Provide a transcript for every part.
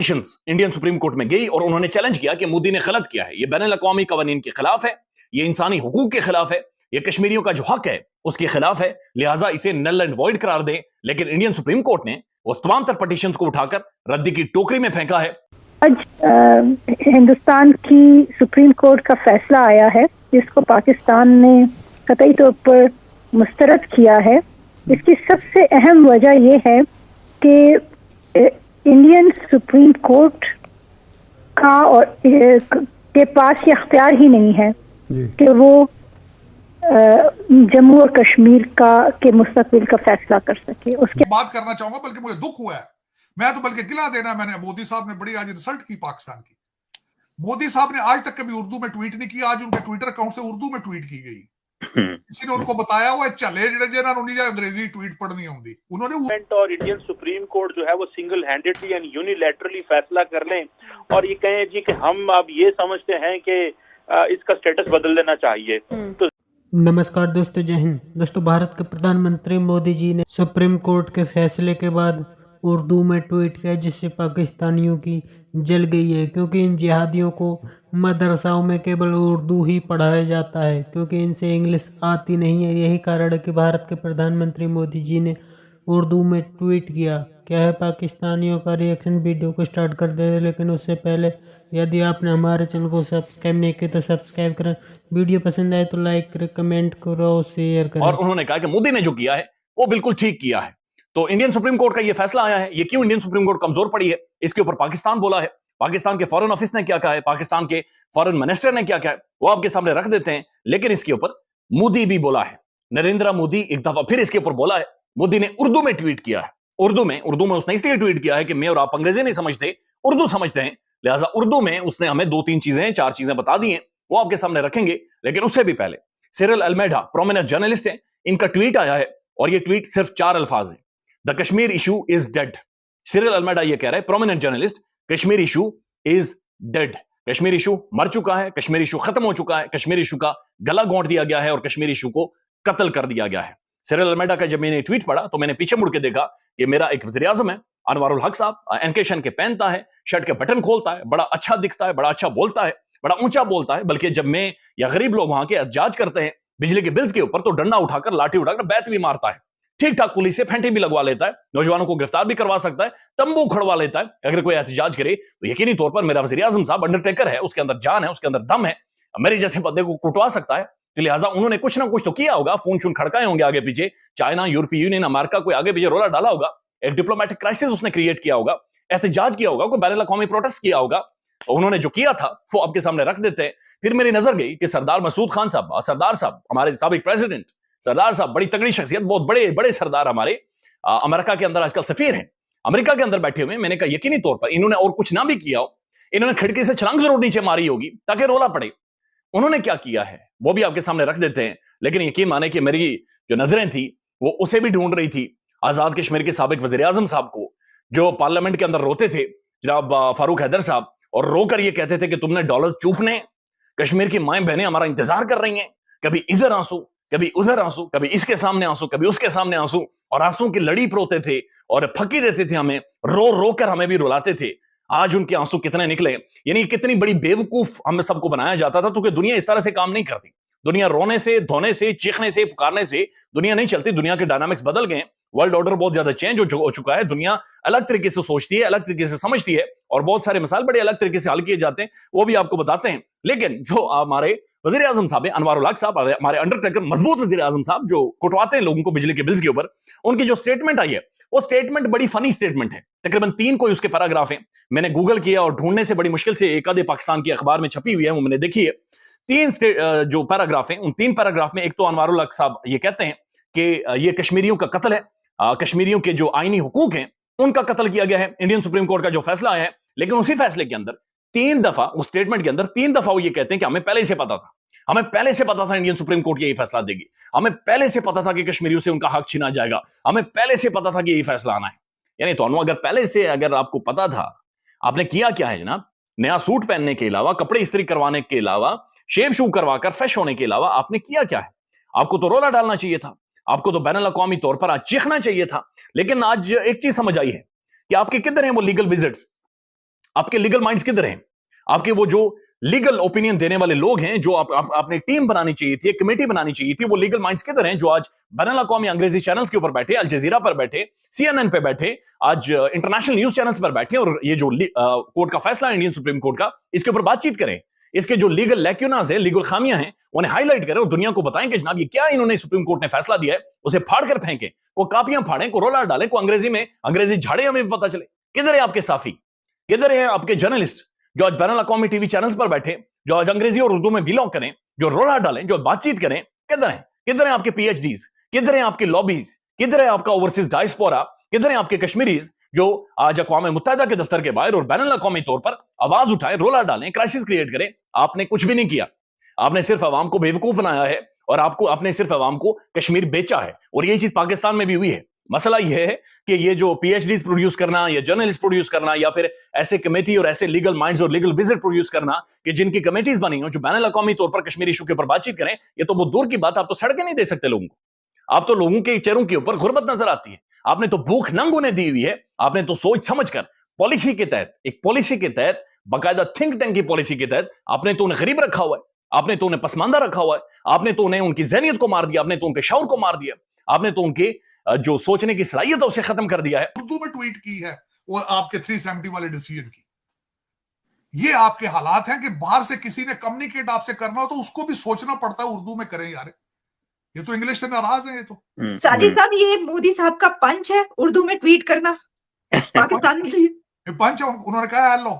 Indian supreme court में गई और उन्होंने चैलेंज किया कि मोदी ने गलत किया है, ये बैन अल-अक़वामी कवानीन के खिलाफ है, ये इंसानी हुकूक के खिलाफ है, ये कश्मीरियों का जो हक है उसके खिलाफ है, लिहाजा इसे नल एंड वॉइड करार दें। लेकिन इंडियन सुप्रीम कोर्ट ने उस तमाम तर पटिशंस को उठाकर रद्दी की टोकरी में फेंका है। आज हिंदुस्तान की सुप्रीम कोर्ट का फैसला आया है जिसको पाकिस्तान ने कतई तौर पर मुस्तरद किया है। इसकी सबसे अहम वजह यह है कि इंडियन सुप्रीम कोर्ट का और के पास ये अख्तियार ही नहीं है कि वो जम्मू और कश्मीर के मुस्तकबिल का फैसला कर सके। उसके बात करना चाहूंगा, बल्कि मुझे दुख हुआ है, मैं तो बल्कि गिला देना, मैंने मोदी साहब ने बड़ी आज रिसल्ट की पाकिस्तान की। मोदी साहब ने आज तक कभी उर्दू में ट्वीट नहीं किया, आज उनके ट्विटर अकाउंट से उर्दू में ट्वीट की गई। किसी ने उनको बताया हुआ चले जिन्हें अंग्रेजी ट्वीट पढ़नी होंगी उन्होंने। और इंडियन सुप्रीम कोर्ट जो है वो सिंगल हैंडेडली एंड यूनिलैटरली फैसला कर लें और ये कहें जी कि हम अब ये समझते हैं कि इसका स्टेटस बदल देना चाहिए। तो नमस्कार दोस्तों, जय हिंद। दोस्तों, भारत के प्रधानमंत्री मोदी जी ने सुप्रीम कोर्ट के फैसले के बाद उर्दू में ट्वीट किया जिससे पाकिस्तानियों की जल गई है, क्योंकि इन जिहादियों को मदरसाओं में केवल उर्दू ही पढ़ाया जाता है क्योंकि इनसे इंग्लिश आती नहीं है। यही कारण है कि भारत के प्रधानमंत्री मोदी जी ने उर्दू में ट्वीट किया। क्या है पाकिस्तानियों का रिएक्शन, वीडियो को स्टार्ट कर दे। लेकिन उससे पहले यदि आपने हमारे चैनल को सब्सक्राइब नहीं किया तो सब्सक्राइब करें, वीडियो पसंद आए तो लाइक करें, कमेंट करो, शेयर करें। और उन्होंने कहा कि मोदी ने जो किया है वो बिल्कुल ठीक किया है। तो इंडियन सुप्रीम कोर्ट का ये फैसला आया है। ये क्यों इंडियन सुप्रीम कोर्ट कमजोर पड़ी है, इसके ऊपर पाकिस्तान बोला है, पाकिस्तान के फॉरेन ऑफिस ने क्या कहा है, पाकिस्तान के फॉरेन मिनिस्टर ने क्या कहा है, वो आपके सामने रख देते हैं। लेकिन इसके ऊपर मोदी भी बोला है, नरेंद्र मोदी एक दफा फिर इसके ऊपर बोला है। मोदी ने उर्दू में ट्वीट किया है। उर्दू में उसने इसलिए ट्वीट किया है कि मैं और आप अंग्रेजी नहीं समझते, उर्दू समझते हैं, लिहाजा उर्दू में उसने हमें 2-3 चीजें 4 चीजें बता दी हैं, वो आपके सामने रखेंगे। लेकिन उससे भी पहले सिरिल अल्मेडा प्रोमिनेंट जर्नलिस्ट हैं, इनका ट्वीट आया है और ये ट्वीट सिर्फ 4 अल्फाज है। The Kashmir issue is dead. Cyril Almeida ये कह रहा है, prominent journalist, Kashmir issue is dead. Kashmir issue मर चुका है, कश्मीर इशू खत्म हो चुका है, कश्मीर इशू का गला घोंट दिया गया है और कश्मीर इशू को कत्ल कर दिया गया है। सिरिल अल्मेडा का जब मैंने ट्वीट पढ़ा तो मैंने पीछे मुड़ के देखा कि मेरा एक वज़ीर आज़म है अनवारुल हक साहब, एनकेशन के पहनता है, शर्ट के बटन खोलता है, बड़ा अच्छा दिखता है, बड़ा अच्छा बोलता है, बड़ा ऊंचा बोलता है। बल्कि जब मैं या गरीब लोग वहां के एहतजाज करते हैं बिजली के बिल्स के ऊपर तो डंडा उठाकर, लाठी उठाकर बैत भी मारता है, ठीक ठाक पुलिस से फेंटे भी लगवा लेता है, नौजवानों को गिरफ्तार भी करवा सकता है, तंबू खड़वा लेता है। अगर कोई एहतजाज करे तो यकीनी तौर पर मेरा वज़ीर आज़म साहब अंडरटेकर है, उसके अंदर जान है, उसके अंदर दम है, मेरे जैसे बंदे को कुटवा सकता है। तो लिहाजा उन्होंने कुछ ना कुछ तो किया होगा, फोन शून खड़काए होंगे आगे पीछे, चाइना, यूरोपीय यूनियन, अमेरिका, कोई आगे पीछे रोला डाला होगा, एक डिप्लोमेटिक क्राइसिस उसने क्रिएट किया होगा, एहतजाज किया होगा, कोई बैन अल-अक़वामी प्रोटेस्ट किया होगा। उन्होंने जो किया था वो आपके सामने रख देते हैं। फिर मेरी नजर गई कि सरदार मसूद खान साहब, सरदार साहब, हमारे साबिक प्रेसिडेंट सरदार साहब, बड़ी तगड़ी शख्सियत, बहुत बड़े बड़े सरदार, हमारे अमेरिका के अंदर आजकल सफीर हैं, अमेरिका के अंदर बैठे हुए। मैंने कहा यकीनी तौर पर इन्होंने और कुछ ना भी किया हो, इन्होंने खिड़की से छलांग जरूर नीचे मारी होगी ताकि रोला पड़े। उन्होंने क्या किया है वो भी आपके सामने रख देते हैं। लेकिन यकीन माने कि मेरी जो नजरें थी वो उसे भी ढूंढ रही थी, आजाद कश्मीर के साबिक वज़ीर आज़म साहब को, जो पार्लियामेंट के अंदर रोते थे, जनाब फारूक हैदर साहब, और रोकर ये कहते थे कि तुमने डॉलर चूपने, कश्मीर की माएं बहनें हमारा इंतजार कर रही हैं, कभी इधर आंसू, कभी उधर आंसू, कभी इसके सामने आंसू, कभी उसके सामने आंसू, और आंसू की लड़ी परोते थे और फकी देते थे हमें, रो रो कर हमें भी रुलाते थे। आज उनके आंसू कितने निकले, यानी कितनी बड़ी बेवकूफ हमें सबको बनाया जाता था। तो कि दुनिया इस तरह से काम नहीं करती, दुनिया रोने से, धोने से, चीखने से, पुकारने से दुनिया नहीं चलती। दुनिया के डायनामिक्स बदल गए, वर्ल्ड ऑर्डर बहुत ज्यादा चेंज हो चुका है, दुनिया अलग तरीके से सोचती है, अलग तरीके से समझती है, और बहुत सारे मसाइल बड़े अलग तरीके से हल किए जाते हैं, वो भी आपको बताते हैं। लेकिन जो हमारे वज़ीर आज़म साहब है, अनवारुल हक साहब, हमारे अंडरटेकर मजबूत वज़ीर आज़म साहब, जो कुटवाते हैं लोगों को बिजली के बिल्स के ऊपर, उनकी जो स्टेटमेंट आई है वो स्टेटमेंट बड़ी फनी स्टेटमेंट है। तकरीबन 3 कोई उसके पैराग्राफ है, मैंने गूगल किया और ढूंढने से बड़ी मुश्किल से एक आधे पाकिस्तान की अखबार में छपी हुई है, वो मैंने देखी है। 3 जो पैराग्राफ हैं, उन 3 पैराग्राफ में एक तो अनवारुल हक साहब ये कहते हैं कि ये कश्मीरियों का कत्ल है, कश्मीरियों के जो आईनी हुकूक हैं उनका कत्ल किया गया है, इंडियन सुप्रीम कोर्ट का जो फैसला आया है। लेकिन उसी फैसले के अंदर 3 दफा, उस स्टेटमेंट के अंदर 3 दफा वो ये कहते हैं कि हमें पहले से पता था, हमें पहले से पता था इंडियन सुप्रीम कोर्ट यही फैसला देगी, हमें पहले से पता था कि कश्मीरियों से उनका हक छीना जाएगा, हमें पहले से पता था कि यही फैसला आना है। यानी तो अगर पहले से अगर आपको पता था, आपने किया क्या है जनाब? नया सूट पहनने के अलावा, कपड़े इस्त्री करवाने के अलावा, शेव शू करवाकर फ्रेश होने के अलावा आपने किया क्या है? आपको तो रोला डालना चाहिए था, आपको तो बैन अल-अक़वामी तौर पर आज चीखना चाहिए था। लेकिन आज एक चीज समझ आई है कि आपके किधर हैं वो लीगल विजिट्स, आपके लीगल माइंड्स किधर हैं? आपके वो जो लीगल ओपिनियन देने वाले लोग हैं, जो आपने टीम बनानी चाहिए थी, एक कमेटी बनानी चाहिए थी, वो लीगल माइंड्स किधर हैं जो आज बैनुल-अक़वामी अंग्रेजी चैनल्स के ऊपर बैठे, अल जजीरा पर बैठे, CNN पे बैठे, आज इंटरनेशनल न्यूज चैनल्स पर बैठे और ये जो कोर्ट का फैसला है इंडियन सुप्रीम कोर्ट का, इसके ऊपर बातचीत करें। इसके जो लीगल लैक्यूनास है, लीगल खामियां हैं, उन्हें हाईलाइट करें और दुनिया को बताएं कि जनाब ये क्या इन्होंने सुप्रीम कोर्ट ने फैसला दिया है, उसे फाड़ कर फेंकें, को कापियां फाड़ें, को रोला डालें, को अंग्रेजी झाड़े, हमें भी पता चले। किधर है आपके साफी? किधर है आपके जर्नलिस्ट जो आज बैनुल-अक़वामी टीवी चैनल्स पर बैठे, जो आज अंग्रेजी और उर्दू में व्लॉग करें, जो रोला डालें, जो बातचीत करें? किधर है? किधर है आपके PhDs? किधर है आपके लॉबीज? किधर है आपका ओवरसीज डायस्पोरा? किधर है आपके कश्मीरीज जो आज अक़वाम मुत्तहिदा के दफ्तर के बाहर और बैनुल-अक़वामी तौर पर आवाज उठाए, रोला डालें, क्राइसिस क्रिएट करें? आपने कुछ भी नहीं किया। आपने सिर्फ अवाम को बेवकूफ बनाया है और आपने सिर्फ अवाम को कश्मीर बेचा है और यही चीज पाकिस्तान में भी हुई है। मसला यह है कि ये जो PhDs प्रोड्यूस करना या जर्नलिस्ट प्रोड्यूस करना या फिर ऐसे कमेटी और ऐसे लीगल माइंड्स और लीगल विजिट प्रोड्यूस करना कि जिनकी कमेटीज बनी हो जो बैनुल-अक़वामी तौर पर कश्मीर इशू के ऊपर बातचीत करें, ये तो बहुत दूर की बात। आप तो सड़कें नहीं दे सकते लोगों को। आप तो लोगों के चेहरों के ऊपर गुर्बत नजर आती है। आपने तो भूख नंग उन्हें दी हुई है। आपने तो सोच समझकर पॉलिसी के तहत, एक पॉलिसी के तहत, बाकायदा थिंक टैंक की पॉलिसी के तहत आपने तो उन्हें गरीब रखा हुआ है, आपने तो उन्हें पसमानदा रखा हुआ है, आपने तो उन्हें उनकी ज़हनियत को मार दिया, आपने तो उनके शऊर को मार दिया, आपने तो उनके जो सोचने की सलाहियत है उसे खत्म कर दिया है। उर्दू में ट्वीट की है और आपके 370 वाले डिसीजन की। ये आपके हालात हैं कि बाहर से किसी ने कम्युनिकेट आपसे करना हो तो उसको भी सोचना पड़ता है उर्दू में करें यार। ये तो इंग्लिश से नाराज है। ये तो साजिद साहब, ये मोदी साहब का पंच है उर्दू में ट्वीट करना पाकिस्तान के लिए। पंच उन्होंने कहा लो,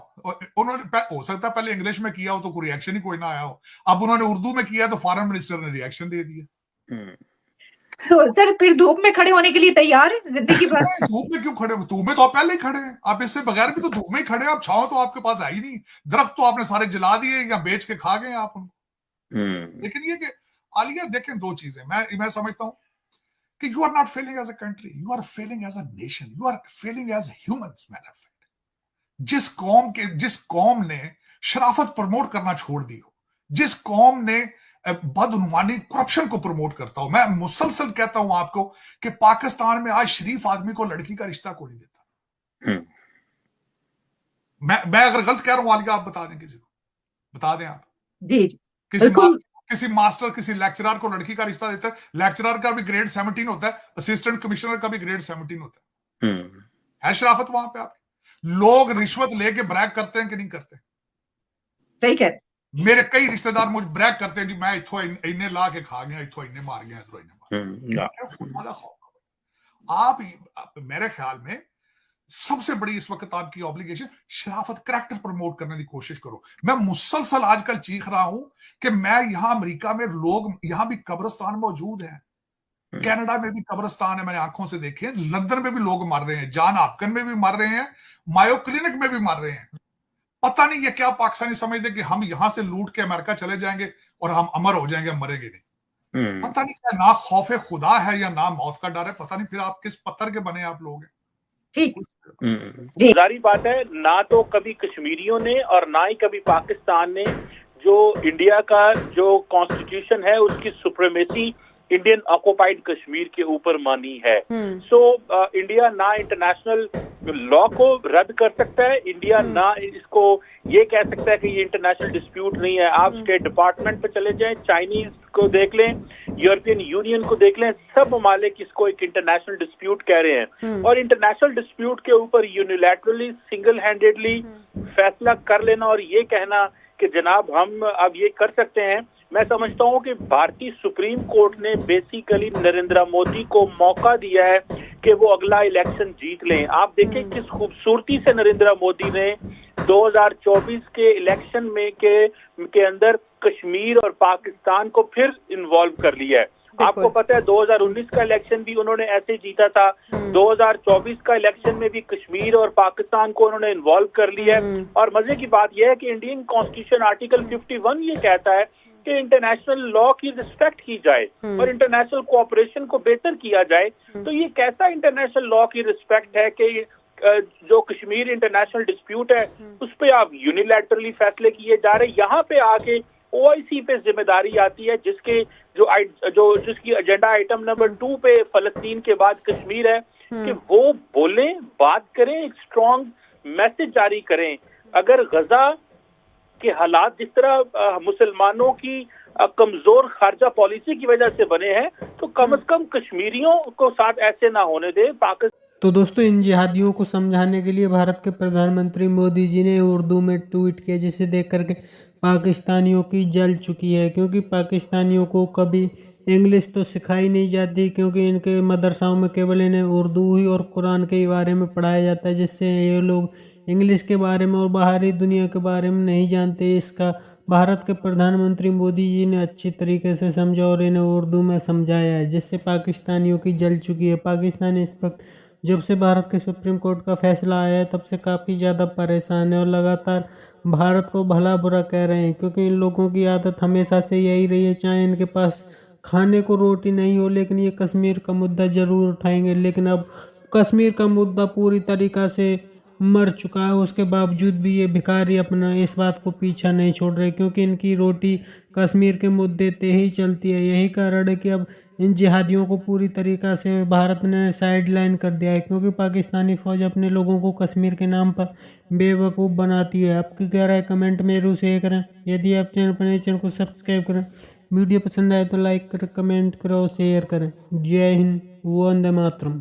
उन्होंने हो सकता है पहले इंग्लिश में किया हो तो कोई रिएक्शन ही कोई ना आया हो। अब उन्होंने उर्दू में किया तो फॉरेन मिनिस्टर ने रिएक्शन दे दिया। तो सर फिर धूप में खड़े होने के लिए तैयार है जिंदगी भर? धूप में क्यों खड़े? धूप में तो आप पहले ही खड़े हैं। आप इससे बगैर भी तो धूप में ही खड़े हैं। आप छांव तो आपके पास है ही नहीं। दरख्त तो आपने सारे जला दिए या बेच के खा गए आप उनको। लेकिन ये कि आलिया देखें, दो चीजें मैं समझता हूं कि you are not failing as a country, you are failing as a nation, you are failing as humans. Matter of fact, जिस कौम ने शराफत प्रमोट करना छोड़ दी हो, जिस कौम ने बदउनवानी करप्शन को प्रमोट करता हूं, मैं मुसलसल कहता हूं आपको कि पाकिस्तान में आज शरीफ आदमी को लड़की का रिश्ता कोई नहीं देता। मैं अगर गलत कह रहा हूं आलिया, आप बता दें, किसी को बता दें आप। जी किसी मास्टर किसी लेक्चरर को लड़की का रिश्ता देता है। लेक्चरर का भी ग्रेड 17 होता है, असिस्टेंट कमिश्नर का भी ग्रेड 17 होता है शराफत वहां पे? आप लोग रिश्वत लेके ब्रैग करते हैं कि नहीं करते? सही कह। मेरे कई रिश्तेदार मुझे ब्रैग करते हैं जी मैं इथों इन्ने ला के खा गया, इथों इन्ने मार गया, इधरों इन्ने मार गया। आप मेरे ख्याल में सबसे बड़ी इस वक्त आपकी ऑब्लिगेशन शराफत, करैक्टर प्रमोट करने की कोशिश करो। मैं मुसलसल आजकल चीख रहा हूं कि मैं यहां अमेरिका में लोग, यहां भी कब्रिस्तान मौजूद हैं, कनाडा में भी कब्रिस्तान है, मैंने आंखों से देखे हैं, लंदन में भी लोग मर रहे हैं, जॉन हॉपकिंस में भी मर रहे हैं, मायो क्लिनिक में भी मर रहे हैं। पता नहीं ये क्या पाकिस्तानी समझते कि हम यहां से लूट के अमेरिका चले जाएंगे और हम अमर हो जाएंगे, हम मरेंगे नहीं। पता नहीं क्या ना खौफ खुदा है या ना मौत का डर है, पता नहीं फिर आप किस पत्थर के बने आप लोग हैं। ठीक जारी बात है, ना तो कभी कश्मीरियों ने और ना ही कभी पाकिस्तान ने जो इंडिया का जो कॉन्स्टिट्यूशन है उसकी सुप्रीमेसी इंडियन ऑक्युपाइड कश्मीर के ऊपर मानी है। सो इंडिया ना इंटरनेशनल लॉ को रद्द कर सकता है, इंडिया ना इसको ये कह सकता है कि ये इंटरनेशनल डिस्प्यूट नहीं है। आप स्टेट डिपार्टमेंट पे चले जाएं, चाइनीज को देख लें, यूरोपियन यूनियन को देख लें, सब ममालिक इसको एक इंटरनेशनल डिस्प्यूट कह रहे हैं। और इंटरनेशनल डिस्प्यूट के ऊपर यूनिलैटरली सिंगल हैंडेडली फैसला कर लेना और ये कहना कि जनाब हम अब ये कर सकते हैं, मैं समझता हूं कि भारतीय सुप्रीम कोर्ट ने बेसिकली नरेंद्र मोदी को मौका दिया है कि वो अगला इलेक्शन जीत लें। आप देखें किस खूबसूरती से नरेंद्र मोदी ने 2024 के इलेक्शन में के अंदर कश्मीर और पाकिस्तान को फिर इन्वॉल्व कर लिया है। आपको पता है 2019 का इलेक्शन भी उन्होंने ऐसे जीता था, 2024 का इलेक्शन में भी कश्मीर और पाकिस्तान को उन्होंने इन्वॉल्व कर लिया है। और मजे की बात यह है कि इंडियन कॉन्स्टिट्यूशन आर्टिकल 51 ये कहता है कि इंटरनेशनल लॉ की रिस्पेक्ट की जाए और इंटरनेशनल कोऑपरेशन को बेहतर किया जाए। तो ये कैसा इंटरनेशनल लॉ की रिस्पेक्ट है कि जो कश्मीर इंटरनेशनल डिस्प्यूट है उस पे आप यूनिलैटरली फैसले किए जा रहे। यहाँ पे आके OIC पे जिम्मेदारी आती है जिसकी एजेंडा आइटम नंबर 2 पे फलस्तीन के बाद कश्मीर है कि वो बोलें, बात करें, एक स्ट्रॉन्ग मैसेज जारी करें। अगर गजा के हालात जिस तरह मुसलमानों की कमजोर खारजा पॉलिसी की वजह से बने हैं, तो कम से कम कश्मीरियों को साथ ऐसे ना होने दे। पाकिस्तान तो दोस्तों, इन जिहादियों को समझाने के लिए भारत के प्रधानमंत्री मोदी जी ने उर्दू में ट्वीट किया, जिसे देख करके पाकिस्तानियों की जल चुकी है, क्योंकि पाकिस्तानियों को कभी इंग्लिश तो सिखाई नहीं जाती, क्योंकि इनके मदरसाओं में केवल इन्हें उर्दू ही और कुरान के बारे में पढ़ाया जाता है, जिससे ये लोग इंग्लिश के बारे में और बाहरी दुनिया के बारे में नहीं जानते। इसका भारत के प्रधानमंत्री मोदी जी ने अच्छी तरीके से समझा और इन्हें उर्दू में समझाया है, जिससे पाकिस्तानियों की जल चुकी है। पाकिस्तान इस वक्त जब से भारत के सुप्रीम कोर्ट का फैसला आया है तब से काफ़ी ज़्यादा परेशान है और लगातार भारत को भला बुरा कह रहे हैं, क्योंकि इन लोगों की आदत हमेशा से यही रही है, चाहे इनके पास खाने को रोटी नहीं हो लेकिन ये कश्मीर का मुद्दा ज़रूर उठाएंगे। लेकिन अब कश्मीर का मुद्दा पूरी तरीक़ा से मर चुका है, उसके बावजूद भी ये भिखारी अपना इस बात को पीछा नहीं छोड़ रहे, क्योंकि इनकी रोटी कश्मीर के मुद्दे पे ही चलती है। यही कारण है कि अब इन जिहादियों को पूरी तरीक़ा से भारत ने साइड लाइन कर दिया है, क्योंकि पाकिस्तानी फ़ौज अपने लोगों को कश्मीर के नाम पर बेवकूफ़ बनाती है। आपकी क्या राय कमेंट में जरूर शेयर करें। यदि आप चैनल पर नए, चैनल को सब्सक्राइब करें। वीडियो पसंद आए तो लाइक करें, कमेंट करें और शेयर करें। जय हिंद, वंदे मातरम।